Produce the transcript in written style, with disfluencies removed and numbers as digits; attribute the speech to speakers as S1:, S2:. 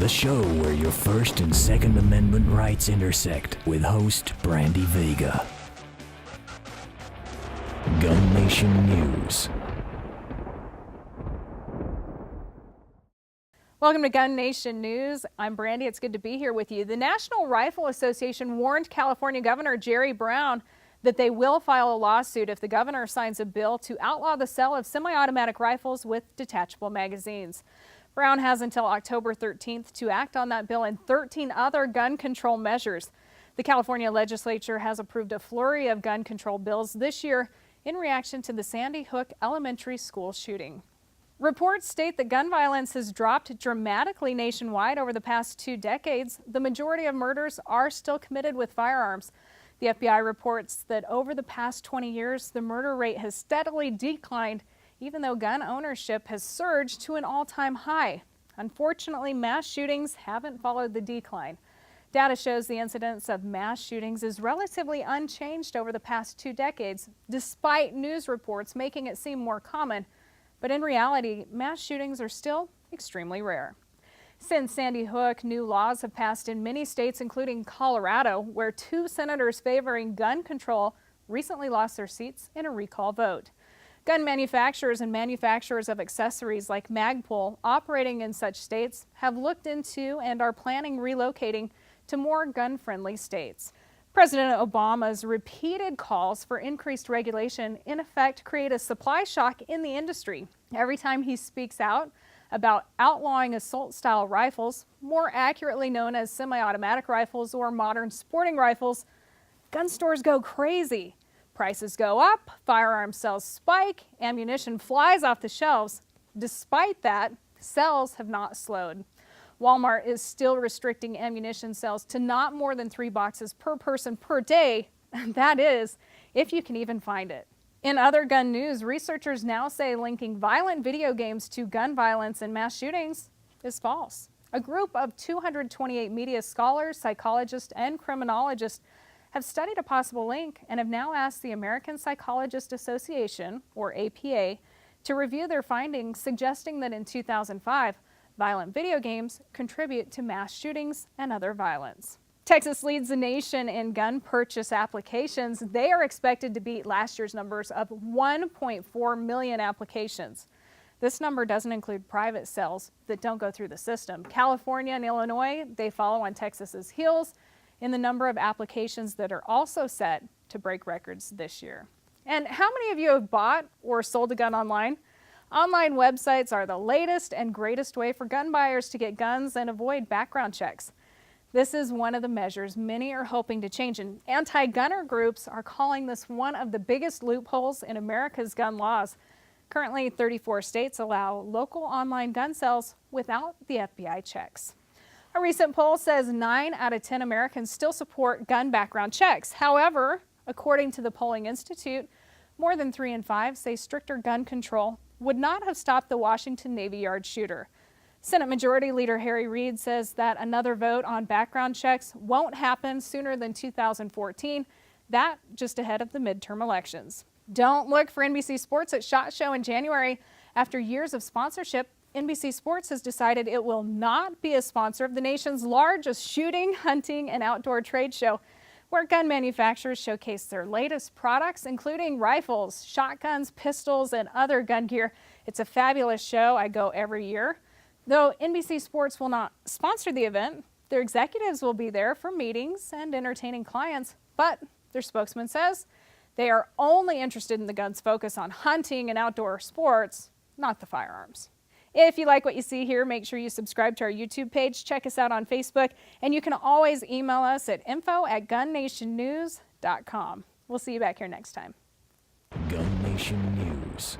S1: the show where your First and Second Amendment rights intersect, with host Brandy Vega. Gun Nation News.
S2: Welcome to Gun Nation News. I'm Brandy. It's good to be here with you. The National Rifle Association warned California Governor Jerry Brown that they will file a lawsuit if the governor signs a bill to outlaw the sale of semi-automatic rifles with detachable magazines. Brown has until October 13th to act on that bill and 13 other gun control measures. The California legislature has approved a flurry of gun control bills this year in reaction to the Sandy Hook Elementary School shooting. Reports state that gun violence has dropped dramatically nationwide over the past 2 decades. The majority of murders are still committed with firearms. The FBI reports that over the past 20 years, the murder rate has steadily declined, even though gun ownership has surged to an all-time high. Unfortunately, mass shootings haven't followed the decline. Data shows the incidence of mass shootings is relatively unchanged over the past 2 decades, despite news reports making it seem more common. But in reality, mass shootings are still extremely rare. Since Sandy Hook, new laws have passed in many states, including Colorado, where 2 senators favoring gun control recently lost their seats in a recall vote. Gun manufacturers and manufacturers of accessories like Magpul operating in such states have looked into and are planning relocating to more gun-friendly states. President Obama's repeated calls for increased regulation in effect create a supply shock in the industry. Every time he speaks out about outlawing assault-style rifles, more accurately known as semi-automatic rifles or modern sporting rifles, gun stores go crazy. Prices go up, firearm sales spike, ammunition flies off the shelves. Despite that, sales have not slowed. Walmart is still restricting ammunition sales to not more than 3 boxes per person per day. That is, if you can even find it. In other gun news, researchers now say linking violent video games to gun violence and mass shootings is false. A group of 228 media scholars, psychologists, and criminologists have studied a possible link and have now asked the American Psychologist Association, or APA, to review their findings, suggesting that in 2005, violent video games contribute to mass shootings and other violence. Texas leads the nation in gun purchase applications. They are expected to beat last year's numbers of 1.4 million applications. This number doesn't include private sales that don't go through the system. California and Illinois, they follow on Texas's heels in the number of applications that are also set to break records this year. And how many of you have bought or sold a gun online? Online websites are the latest and greatest way for gun buyers to get guns and avoid background checks. This is one of the measures many are hoping to change, and anti-gunner groups are calling this one of the biggest loopholes in America's gun laws. Currently, 34 states allow local online gun sales without the FBI checks. A recent poll says 9 out of 10 Americans still support gun background checks. However, according to the Polling Institute, more than 3 in 5 say stricter gun control would not have stopped the Washington Navy Yard shooter. Senate Majority Leader Harry Reid says that another vote on background checks won't happen sooner than 2014, that just ahead of the midterm elections. Don't look for NBC Sports at SHOT Show in January. After years of sponsorship, NBC Sports has decided it will not be a sponsor of the nation's largest shooting, hunting, and outdoor trade show, where gun manufacturers showcase their latest products, including rifles, shotguns, pistols, and other gun gear. It's a fabulous show. I go every year. Though NBC Sports will not sponsor the event, their executives will be there for meetings and entertaining clients, but their spokesman says they are only interested in the gun's focus on hunting and outdoor sports, not the firearms. If you like what you see here, make sure you subscribe to our YouTube page, check us out on Facebook, and you can always email us at info@gunnationnews.com. We'll see you back here next time.
S1: Gun Nation News.